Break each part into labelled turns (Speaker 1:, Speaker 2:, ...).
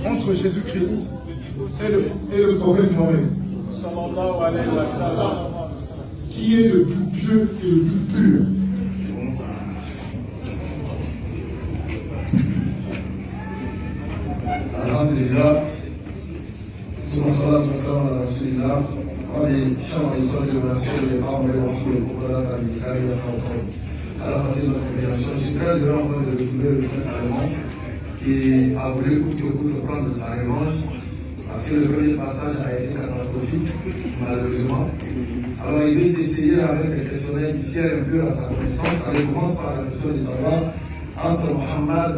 Speaker 1: Entre Jésus-Christ et le prophète Mohammed, qui est le plus pieux et le plus pur?
Speaker 2: Alhamdulillah, salatu wassalam ala rasulillah, wa li shar'i sadri wa sirri amri wa hlul uqdatan min lisani yafqahu qawli. Alors, c'est notre compréhension. Je suis très heureux de retrouver le frère Salomon qui a voulu coûte que coûte prendre sa revanche parce que le premier passage a été catastrophique, malheureusement. Alors, il veut s'essayer avec le questionnaire qui sert un peu à sa connaissance. Elle commence par la question de savoir entre Mohammed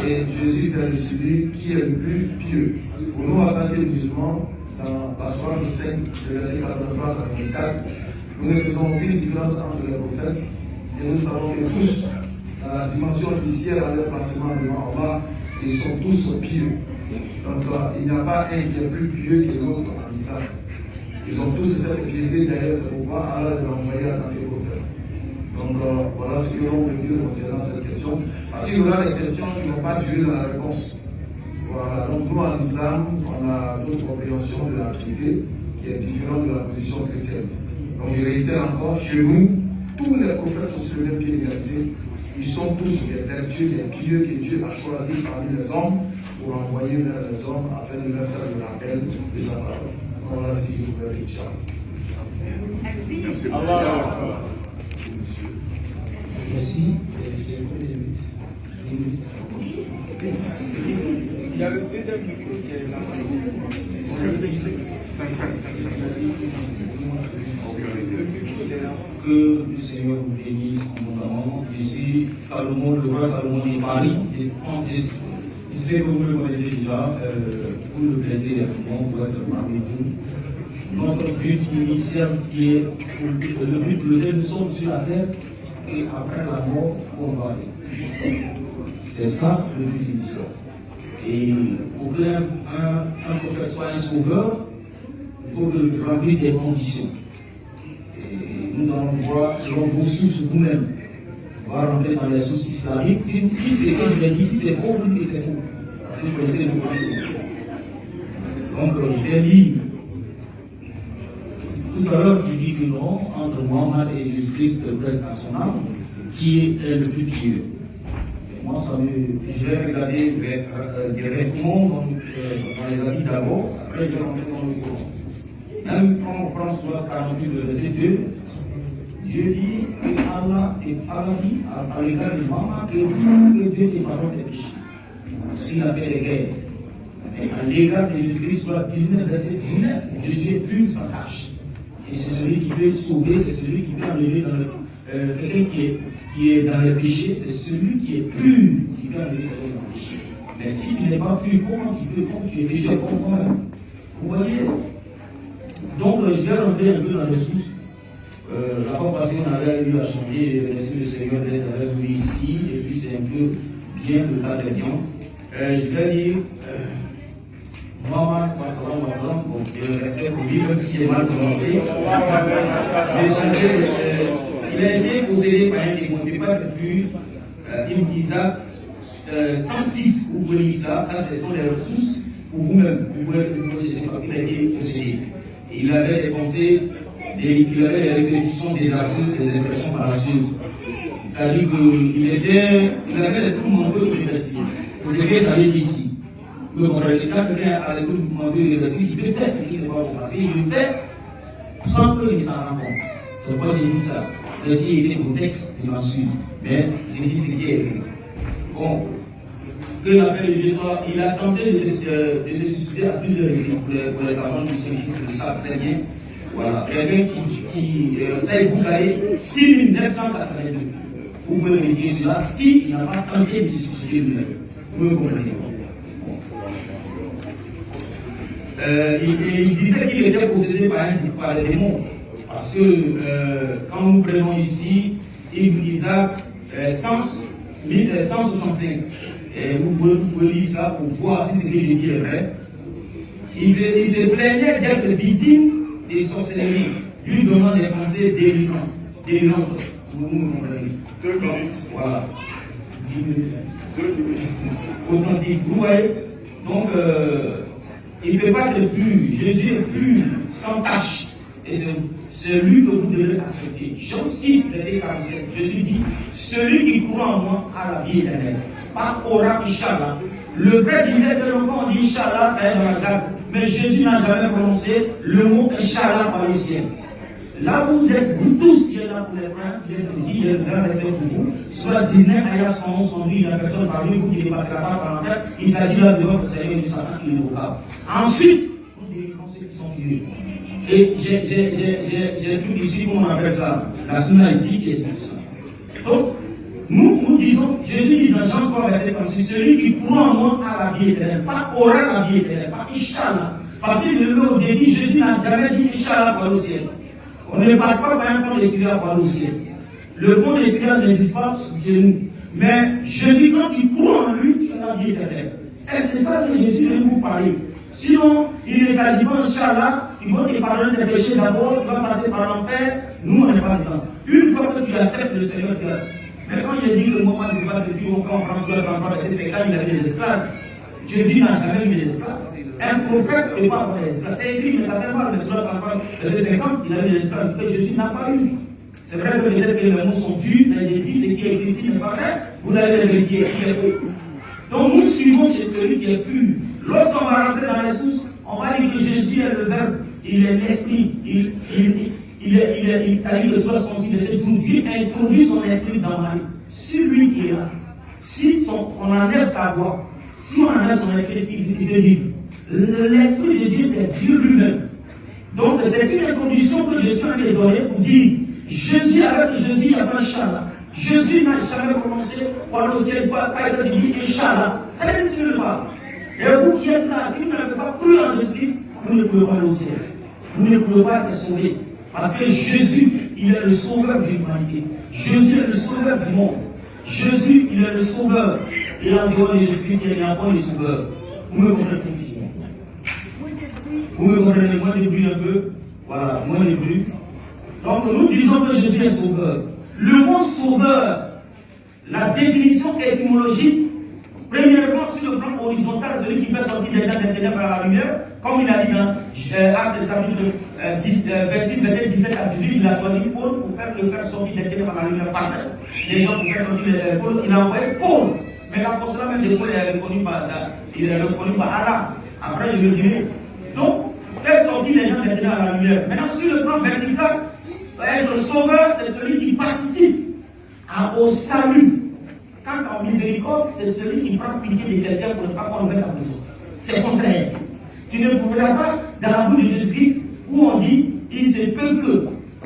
Speaker 2: et Jésus, Père de celui qui est le plus pieux. Pour nous, en tant que musulmans, dans la Sourate 5, le verset 83-84, nous ne faisons aucune différence entre les prophètes et nous savons que tous, dans la dimension épicière à leur placement devant Allah, ils sont tous pieux. Donc, il n'y a pas un qui est plus pieux que l'autre en islam. Ils ont tous cette piété derrière, c'est pourquoi Allah les a envoyés en tant que prophètes. Donc voilà ce que l'on peut dire concernant cette question. Parce qu'il y aura des questions qui n'ont pas duré dans la réponse. Voilà. Donc nous en islam, on a notre compréhension de la piété qui est différente de la position chrétienne. Donc je réitère encore, chez nous, tous les prophètes sont sur le même pied d'égalité. Ils sont tous des vertueux, des pieux que Dieu a choisis parmi les hommes pour envoyer vers les hommes afin de leur faire le rappel de sa parole. Voilà ce qu'il faut faire, Inch'Allah.
Speaker 1: Merci.
Speaker 2: Merci.
Speaker 1: Il y a le deuxième micro qui est lancé.
Speaker 2: Que le Seigneur vous bénisse abondamment. Je suis Salomon, le roi Salomon de Paris. Je sais que vous me connaissez déjà. Pour le plaisir pour être parmi vous. Notre but initial qui est le but pour lequel nous sommes sur la terre et après la mort, on va aller. C'est ça le but initial. Et pour qu'un prophète soit un sauveur, il faut remplir des conditions. Et nous allons voir, selon vos sources vous-même, on va rentrer dans les sources islamiques. Si vous dites ce que je vais dire, si c'est faux, vous dites que c'est faux. Parce que vous connaissez le Coran. Donc, je vais lire. Tout à l'heure, tu dis que non, entre Mohammed et Jésus-Christ, le prêtre national, qui est le plus pieux. Moi, je vais regarder directement dans les avis d'abord, après je vais rentrer dans le Coran. Même quand on prend sur la 48, le verset 2, Dieu dit que Allah dit à l'égard de Mohammed que Dieu te pardonne tes péchés. S'il a fait les guerres. Mais à l'égard de Jésus-Christ, sur la 19, verset 19, Jésus est pur sans tâche. Et c'est celui qui peut sauver, c'est celui qui peut enlever dans le. Quelqu'un qui est dans le péché, c'est celui qui est pur qui peut enlever quelqu'un dans le péché. Mais si tu n'es pas pur, comment tu peux, comme tu es pécheur, comment vous voyez? Donc, je vais rentrer un peu dans les sources. La fois passée, on avait eu à changer, merci le Seigneur d'être avec nous ici, et puis c'est un peu bien le cas des gens. Je vais lire. Mohammed, bon, je le respecte pour lui, même s'il est mal prononcé. Il a été possédé par un démon, il n'est pas depuis Isaac 106, vous pouvez lire ça, ça ce sont les ressources pour vous-même, vous pouvez chercher parce qu'il a été possédé. Il avait des pensées, il avait des répétitions des absurdes, des impressions parachutes. C'est-à-dire qu'il avait des troubles mentaux de l'université. C'est ce que j'avais dit ici. Vous comprenez, quand quelqu'un a des troubles mentaux de l'université, il peut faire ce qu'il n'est pas bon passer, il le fait sans qu'il s'en rende compte. C'est pourquoi j'ai dit ça. Le s'il était au texte, il m'en suit. Mais j'ai dit ce qui est écrit. Bon, que l'appel de Jésus, il a tenté de se suicider à plusieurs reprises pour les savants qui sont ici, le savent très bien. Voilà. Quelqu'un qui sait boucailler 6982. Vous pouvez vérifier cela s'il n'a pas tenté de se suicider lui-même. Vous me comprenez. Il disait qu'il était possédé par les démons. Parce que quand nous prenons ici, Ibn Isaac 1165, vous pouvez lire ça pour voir si ce que j'ai dit est vrai. Il se plaignait d'être victime des sorcelleries, lui donnant des pensées délirantes. Vous me comprenez?
Speaker 1: 2 minutes.
Speaker 2: Voilà. 10 minutes. authentique. Vous voyez? Donc, il ne peut pas être pur. Jésus est pur, sans tache. Et c'est lui que vous devez accepter. Jean 6, verset 47. Jésus dit, celui qui croit en moi a la vie éternelle. Pas aura Inch'Allah. Le vrai disait que quand on dit Inch'Allah, ça est dans la grave. Mais Jésus n'a jamais prononcé le mot Inch'Allah par le ciel. Là où vous êtes, vous tous qui êtes là pour les frères, qui êtes ici, il y a un grand respect pour vous. Soit 19 ayats 111, il y a personne parmi vous qui ne passera pas par la tête. Il s'agit là de votre Seigneur du Satan qui est irrévocable. Ensuite, nous délivrons ceux qui sont vivants. Et j'ai tout ici, comment on appelle ça, la sunna ici qui explique ça. Donc, nous disons, Jésus dit dans Jean 3, verset 36, celui qui croit en moi a la vie éternelle, pas aura la vie éternelle, pas Inch'Allah. Parce que au début, Jésus n'a jamais dit Inch'Allah pour le ciel. On ne passe pas par un pont de Syria pour le ciel. Le pont de Syria n'existe pas chez nous. Mais Jésus, quand il croit en lui, c'est la vie éternelle. Et c'est ça que Jésus veut vous parler. Sinon, il ne s'agit pas, Inch'Allah, il faut te pardonner tes péchés d'abord, tu vas passer par l'enfer. Nous, on n'est pas dedans. Une fois que tu acceptes le Seigneur, mais quand il dit que le moment du pas depuis quand on prend sur la campagne, c'est quand il avait des esclaves. Jésus n'a jamais eu des esclaves. Un prophète ne peut pas avoir des esclaves. C'est écrit, mais ça fait mal, mais sur la campagne, verset 50, il avait des esclaves, que Jésus n'a pas eu. C'est vrai que peut-être que les mots sont durs, mais il dit ce qui est écrit ici n'est pas vrai. Vous l'avez vérifié, c'est faux. Donc nous suivons chez celui qui est pur. Lorsqu'on va rentrer dans les sources, on va dire que Jésus est le Verbe, il est l'Esprit, il s'agit de soi son signe, c'est tout. Dieu introduit son esprit dans Marie. Si lui qui est là, si on enlève sa voix, si on enlève son esprit, il peut dire, l'esprit de Dieu c'est Dieu lui-même. Donc c'est une introduction que Jésus a donnée pour dire, Jésus avec Jésus, il n'y a pas Inch'Allah. Jésus n'a jamais prononcé pour le ciel, pas être dit Inch'Allah. Ça n'existe pas. Et vous qui êtes là, si vous n'avez pas cru en Jésus-Christ, vous ne pouvez pas aller au ciel. Vous ne pouvez pas être sauvé. Parce que Jésus, il est le sauveur de l'humanité. Jésus est le sauveur du monde. Jésus, il est le sauveur. Et en dehors de Jésus-Christ, il n'y a pas de sauveur. Vous me comprenez confusément. Vous me comprenez moins de bruit un peu. Voilà, moins de bruit. Donc nous disons que Jésus est sauveur. Le mot sauveur, la définition étymologique, premièrement, sur le plan horizontal, celui qui fait sortir des gens des ténèbres à la lumière, comme il a dit dans Actes chapitre 10, verset 17 à 18, il a choisi Paul pour le faire sortir des ténèbres à la lumière parfaite. Les gens pour faire sortir Paul, il a envoyé Paul. Mais l'apostolat même de Paul est reconnu par Allah. Après, je le dirai. Donc, faire sortir les gens des ténèbres à la lumière. Maintenant, sur le plan vertical, être sauveur, c'est celui qui participe au salut. Quant en miséricorde, c'est celui qui prend pitié de quelqu'un pour ne pas qu'on le mette en prison. C'est contraire. Tu ne pourras pas, dans la bouche de Jésus-Christ, où on dit, il se peut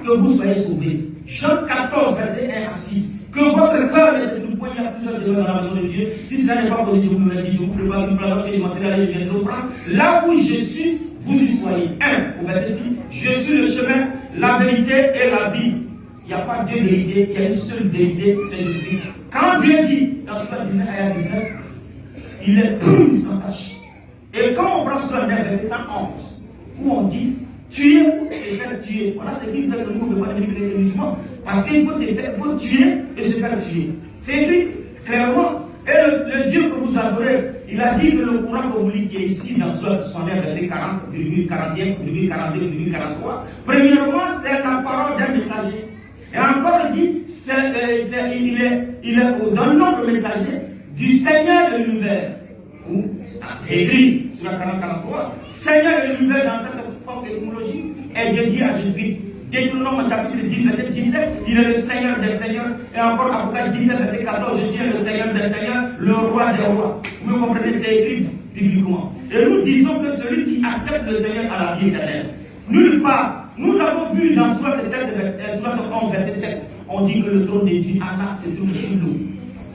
Speaker 2: que vous soyez sauvés. Jean 14, verset 1 à 6. Que votre cœur ne se trouve point, il y a plusieurs demeures dans la maison de Dieu. Si cela n'est pas possible, je vous le dis, je vous prépare une place, je vais montrer la légende, je prends. Là où je suis, vous y soyez. 1, au verset 6. Je suis le chemin, la vérité et la vie. Il n'y a pas deux vérités, il y a une seule vérité, c'est Jésus-Christ. Quand Dieu dit, dans ce 19 à 19, il est pur sans tache. Et quand on prend sur le verset 111, où on dit, tuer ou se faire tuer. Voilà ce qui fait que nous ne pouvons pas manipuler les musulmans. Parce qu'il faut tuer et se faire tuer. C'est écrit clairement. Et le Dieu que vous adorez, il a dit que le Coran que vous lisez qui est ici dans Sourate 69, verset 40, 41, 42, 43. Premièrement, c'est la parole d'un messager. Et encore il dit, il est dans le nom de messager du Seigneur de l'univers. C'est écrit sur la 43. Seigneur de l'univers dans cette forme d'étymologie est dédié à Jésus-Christ. Deutéronome chapitre 10, verset 17, il est le Seigneur des Seigneurs. Et encore Apocalypse 17, verset 14, Jésus est le Seigneur des Seigneurs, le Roi des Rois. Vous comprenez, c'est écrit bibliquement. Et nous disons que celui qui accepte le Seigneur a la vie éternelle. Nulle part. Nous avons vu dans Sourate 11, verset 7, on dit que le trône de Dieu, Allah, se trouve sur l'eau.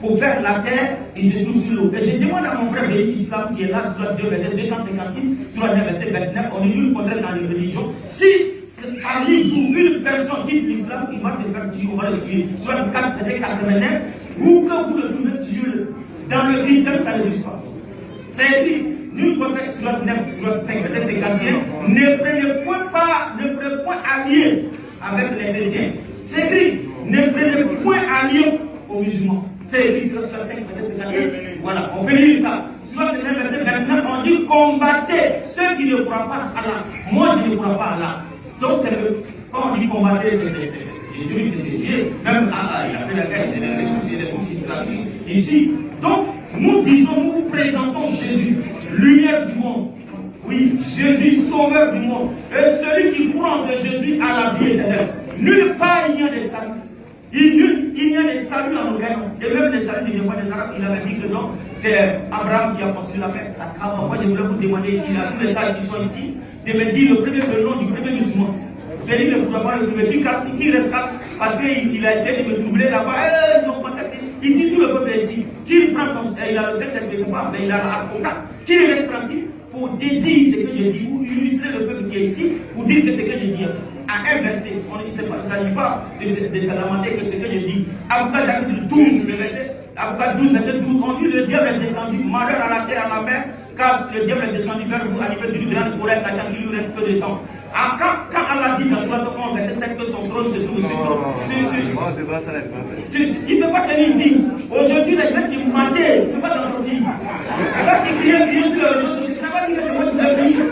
Speaker 2: Pour faire la terre, il se trouve sur l'eau. Et je demande à mon frère Islam qui est là, Sourate 2, verset 256, Sourate 9, verset 29, on est nul contraire dans les religions. Si parmi vous, une personne quitte l'islam, il va se faire tuer, on va le tuer. Sourate 4, verset 89, ou que vous le trouvez tuer. Dans le christianisme, ça n'existe pas. C'est écrit. Nous, prophète, Sourate 9, Sourate 5, verset 51, ne prenez point allié avec les chrétiens. C'est écrit, ne prenez point allié aux musulmans. C'est écrit sur 5, verset 51. Voilà, on peut lire ça. Sur le verset 29, on dit combattez ceux qui ne croient pas à Allah. Moi, je ne crois pas à Allah. Donc, quand on dit combattez, c'est Dieu. Même Allah, il a fait la guerre, il a les soucis islamiques ici. Donc, nous disons, nous vous présentons Jésus, lumière du monde. Oui, Jésus, sauveur du monde. Et celui qui croit en ce Jésus a la vie éternelle. Nulle part il y a des saluts. Il y a des saluts en vrai. Et même les saluts ne viennent pas des Arabes. Il avait dit que non, c'est Abraham qui a construit la fête. Moi, je voulais vous demander ici, là, tous les sages qui sont ici, de me dire le nom du premier musulman. J'ai dit, ne pouvez pas le trouver. Qui reste là? Parce qu'il a essayé de me troubler là-bas. Ici, tout le peuple est ici. Qui prend son. Il a le Saint-Esprit, je ne sais pas, mais il a l'avocat. Qui reste tranquille pour dédier ce que je dis, ou illustrer le peuple qui est ici, pour dire que ce que je dis à un verset. Il ne s'agit pas de se lamenter que ce que je dis. Abbas 12, le verset. Abbas 12, verset 12, on dit le diable est descendu, malheur à la terre, à la mer, car le diable est descendu vers vous, à niveau d'une grande colère, Satan, il lui reste peu de temps. Quand Allah dit dans Sourate 11, verset 7 que son trône se trouve sur il ne peut pas tenir ici. Aujourd'hui, les mecs qui matent, tu ne peux pas t'en sortir. Les mecs qui crient sur le réseau social, tu n'as pas dit que c'est moi qui l'ai fait. Les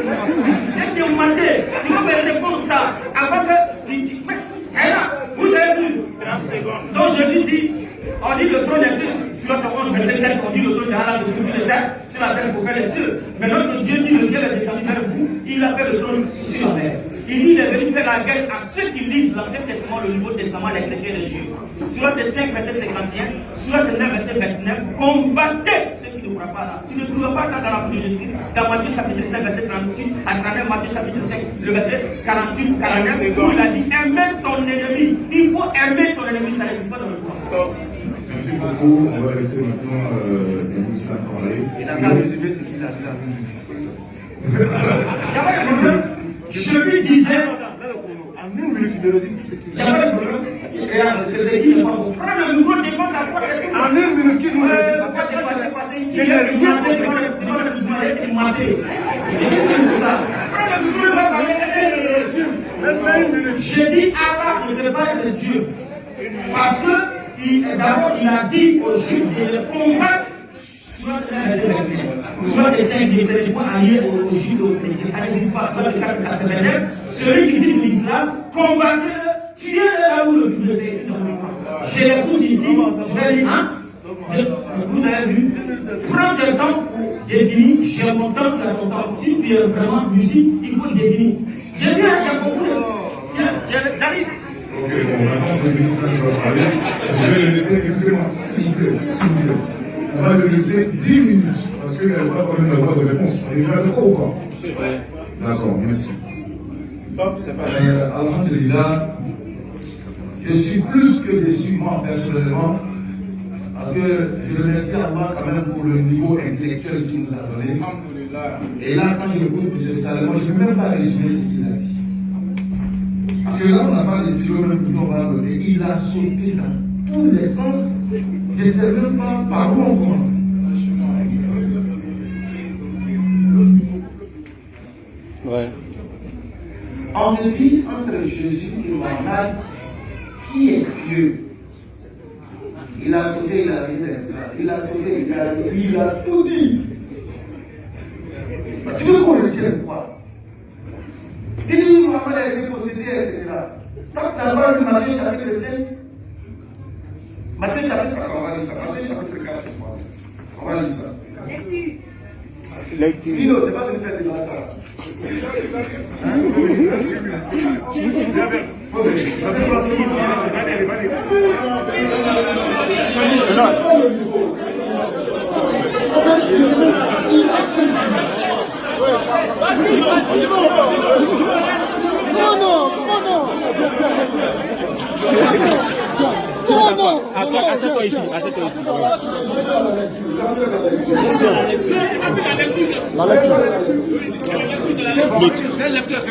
Speaker 2: mecs qui matent, tu vas me répondre ça. Avant que tu dis, mais c'est là, vous avez vu. 30 secondes. Donc Jésus dit, on dit le trône est sur Sourate 11, verset 7, on dit le trône d'Allah se trouve sur la terre pour faire les cieux. Mais notre Dieu dit, le Dieu est descendu vers vous, il a fait le trône sur la mer. Il dit, il est venu faire la guerre à ceux qui lisent l'Ancien Testament, le Nouveau Testament, les chrétiens et les juifs. Surat 5, verset 51, Surat 9, verset 29, combattez ceux qui ne croient pas là. Tu ne trouves pas ça dans la bouche de Jésus-Christ. Dans Matthieu chapitre 5, verset 38, à travers Matthieu chapitre 5, le verset 48, 49, où il a dit, aimez ton ennemi. Il faut aimer ton ennemi, ça n'existe pas dans le Coran.
Speaker 1: Merci beaucoup. On va laisser maintenant les musiciens parler.
Speaker 3: Il a qu'à résumer ce qu'il a dit à nous.
Speaker 2: Il n'y a pas de problème. Je lui disais,
Speaker 3: en 1 minute de résume tout ce qu'il
Speaker 2: il n'y a pas de problème. C'est qui ne pas bon. Prends le micro, défends ta foi, c'est tout.
Speaker 3: En 1 minute, qui nous résume
Speaker 2: Pourquoi t'es passé ici? Il y a des matés, devant le musulman, il y a des matés. C'est pour ça. Prends le micro, il va parler. Je dis, Allah ne peut pas être Dieu. Parce que, d'abord, il a dit aux Juifs de le combattre. Soit des 5 des points alliés aux Juifs, aux chrétiens, ça n'existe pas. Soit le 489, celui qui dit de l'islam, combattez-le, tuez-le là où le Dieu est écrit dans le Coran. J'ai les sous ici, je vais dire, hein? Vous avez vu? Prends le temps pour définir, j'ai mon temps, tu as ton temps. Si tu es vraiment lucide, il faut le définir. J'ai bien, il y a beaucoup de. J'arrive.
Speaker 1: Ok, bon, maintenant c'est le ministre qui va parler. Je vais le laisser, écoutez-moi, s'il vous plaît, s'il vous plaît. On va le laisser 10 minutes, parce qu'il n'y a pas quand même la droit de réponse. On est bien d'accord ou pas?
Speaker 3: C'est vrai.
Speaker 1: D'accord, merci.
Speaker 2: Alhamdulillah, je suis plus que déçu, moi, personnellement, parce que je remercie Allah quand même pour le niveau intellectuel qu'il nous a donné. Et là, quand j'écoute M. Salomon, je ne peux même pas résumer ce qu'il a dit. Parce que là, on n'a pas de stylo, même plutôt on va noter. Il a sauté dans tous les sens. Je ne sais même pas par où on commence.
Speaker 3: Ouais.
Speaker 2: On me dit entre Jésus et Mohammed, qui est Dieu? Il a sauté, il a vu ça. Il a sauté, il a tout dit. Tu veux qu'on le tienne quoi? Tu dis Mohammed a été possédé, etc. Donc d'abord, Matthieu chapitre 5. Matthieu chapitre 4, on va lire ça. Matthieu chapitre 4, on va lire ça.
Speaker 3: Lecture.
Speaker 2: Lino, tu vas me faire de la salle.
Speaker 3: Assieds-toi ici. La lecture. C'est un lecteur.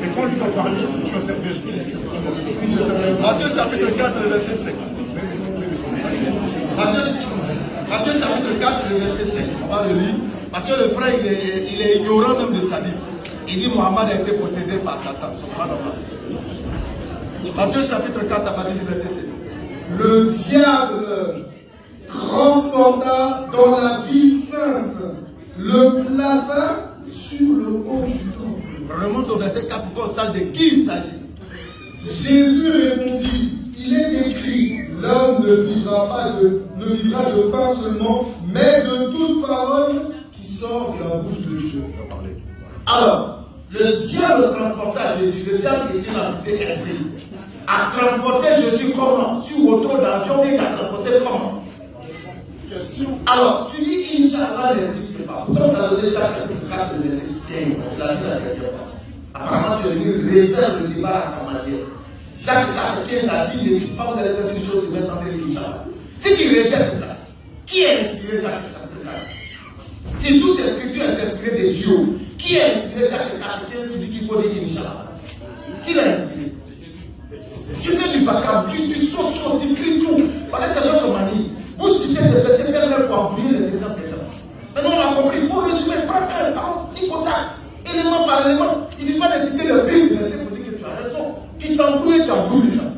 Speaker 1: Et quand il va parler, tu interviens.
Speaker 4: Matthieu chapitre 4, le verset 5. Matthieu chapitre 4, le verset 5. On va le lire. Parce que le frère, il est ignorant même de sa Bible. Il dit Mohammed a été possédé par Satan. Matthieu chapitre 4, à partir du verset 5.
Speaker 1: Le diable transporta dans la ville sainte, le plaça sur le haut du temple.
Speaker 4: Remonte au verset 4 pour qu'on sache de qui il s'agit.
Speaker 1: Jésus répondit, il est écrit, l'homme ne vivra de pain seulement, mais de toute parole qui sort de la bouche de Dieu.
Speaker 4: Alors, le diable transporta Jésus, le diable était l'entité esprit, a transporté Jésus comment? Sur autour d'avion, il a transporté comment?
Speaker 1: Question.
Speaker 4: Alors, tu dis Inch'Allah n'existe pas. Pourtant, tu as donné Jacques chapitre 4, verset 15. Tu l'as dit la dernière fois. Apparemment, tu es venu réserver le débat à Kamadier. Jacques 4, 15 a dit n'existe pas, vous allez faire une chose, vous allez sentir Inch'Allah. Si tu rejettes ça, qui a inspiré Jacques chapitre 4? Si toute écriture est inspirée de Dieu, qui a inspiré Jacques 4, 15 qui dit qu'il faut dire Inch'Allah? Qui l'a inspiré? Tu fais du bacam, tu sautes, tu cries tout. Parce que c'est notre manie. Vous citez des versets pervers pour embrouiller l'intelligence des gens. Maintenant on a compris, il faut résumer, prendre un petit contact, élément par élément. Il ne suffit pas de citer le Bible, mais c'est pour dire que tu as raison. Tu t'embrouilles, tu embrouilles les gens.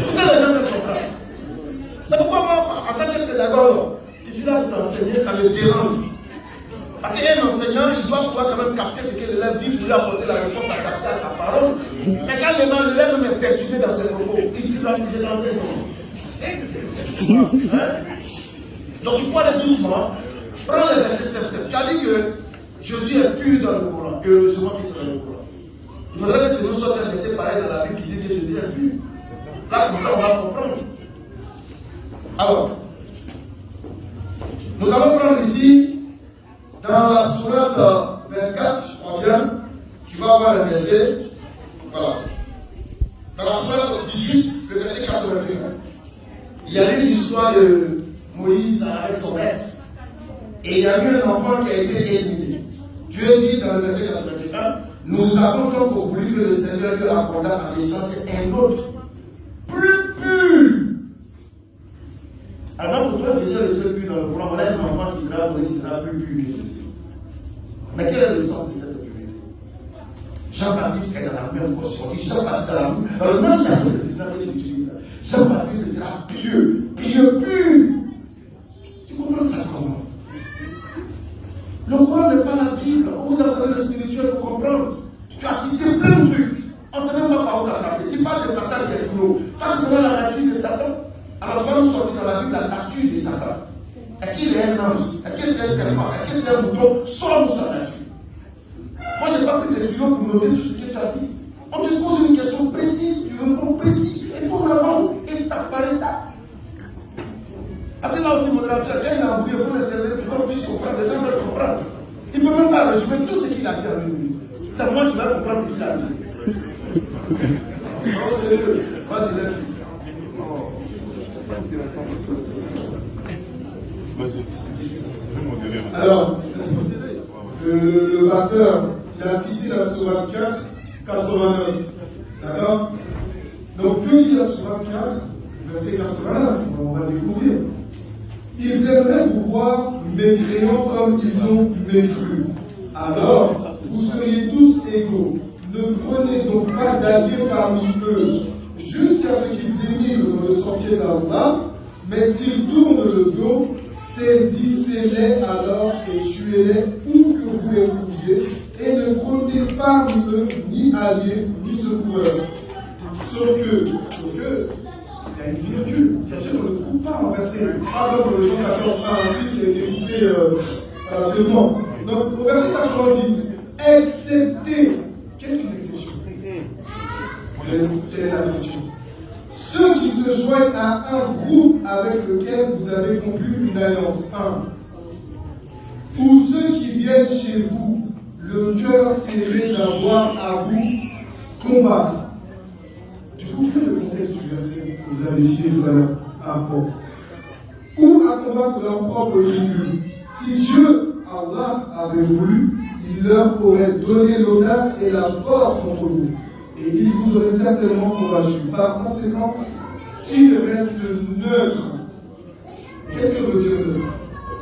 Speaker 4: Pourquoi les gens ne comprennent? C'est pourquoi moi, en tant que pédagogue, je suis là pour t'enseigner, ça me dérange. Parce qu'un enseignant, il doit pouvoir quand même capter ce que l'élève dit pour lui apporter la réponse à capter à sa parole. Mais quand l'élève est perturbé dans ses propos, il dit là, je l'enseigne comment? Donc il faut aller doucement, prendre le verset 7. Tu as dit que Jésus est pur dans le Coran, que c'est moi qui serai dans le Coran. Il faudrait que tu nous sortes un verset pareil dans la Bible qui dit que Jésus est pur. Là, comme ça, on va comprendre.
Speaker 1: Alors, nous allons prendre ici, dans la sourate 24, je crois bien, tu vas avoir le verset, voilà. Dans la sourate 18, le verset 81.
Speaker 4: Il y a eu l'histoire de Moïse avec son maître. Et il y a eu un enfant qui a été éliminé.
Speaker 1: Dieu dit dans le verset 81,
Speaker 4: nous avons donc voulu que le Seigneur lui accorda en échange un autre, plus pur. Alors pour toi, déjà le seul pur dans le Coran, voilà un enfant qui sera donné, qui sera plus pur que Jésus. Mais quel est le sens de cette pureté? Jean-Baptiste est dans la même portion. Jean-Baptiste est dans le même chapitre de 19 que j'utilise ça. Jean-Baptiste sera pieux, pur. Tu comprends ça comment? Le Coran n'est pas la Bible. On vous a donné le spirituel pour comprendre. Tu as cité plein de trucs. On ne sait même pas par où t'attraper. Tu parles de Satan qui est sous l'eau. Quand tu connais la nature de Satan, alors on va nous sortir dans la Bible la nature de Satan. Est-ce qu'il est un ange? Est-ce que c'est un serpent? Est-ce que c'est un mouton? Sors-nous sa nature. Moi, je n'ai pas pris des stylos pour noter tout ce que tu as dit. On te pose une question précise, tu réponds précis, et pour l'avance, étape par étape. Parce que là aussi, modérateur, quand il a embrouillé pour l'internet, pour qu'on puisse comprendre, les gens veulent comprendre. Il ne peut même pas résumer tout ce qu'il a dit en une minute. C'est moi qui vais comprendre ce qu'il a dit. Non, c'est eux. Vas-y, là-dessus.
Speaker 1: alors, le pasteur, il a cité la sourate 4, 89. D'accord? Donc, que dit la sourate 4, verset 89? On va découvrir. Ils aimeraient vous voir mécréants comme ils ont mécru. Alors, vous seriez tous égaux. Ne prenez donc pas d'alliés parmi eux, jusqu'à ce qu'ils émigrent dans le sentier d'Allah, mais s'ils tournent le dos, saisissez-les alors et tuez-les où que vous les trouviez, et ne prenez parmi eux ni alliés ni secoureurs. Sauf que, il y a une virgule. C'est sûr qu'on ne coupe pas en verset 1. Donc, le Jean 14, 1 à 6, il est écouté facilement. Donc, au verset 90, excepté. Qu'est-ce qu'une exception? Quelle est la question? Ceux qui se joignent à un groupe avec lequel vous avez conclu une alliance. 1. Ou ceux qui viennent chez vous, le cœur serré d'avoir à vous combattre. Du coup, quel est le contexte du verset que vous avez cité tout à l'heure? Ou à combattre leur propre tribu. Si Dieu, Allah, avait voulu, il leur aurait donné l'audace et la force contre vous, et ils vous auraient certainement courageux. Par conséquent, s'il reste neutre, qu'est-ce que veut dire neutre?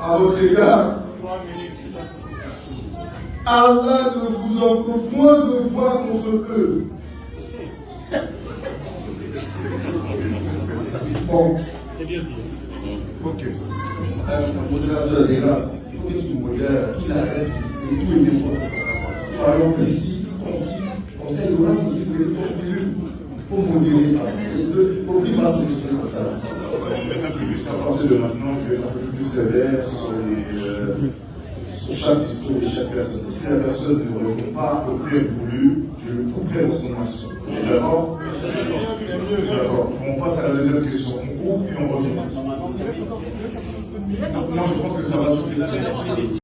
Speaker 1: À votre égard, Allah ne vous offre point de foi contre eux. Bon.
Speaker 4: Ok. Modérateur des grâces, il faut que tu modères qu'il arrête de tout et n'importe quoi. Soyons précis, concis. Conseil de grâce, il faut modérer. Il ne faut plus pas solutionner comme ça.
Speaker 5: À partir de maintenant, je vais être un peu plus sévère sur chaque discours et chaque personne. Si la personne ne répond pas au bien voulu, je le couperai dans son action. D'accord? D'accord. On passe à la deuxième question. On coupe et on revient. Moi, je pense que ça va suffire.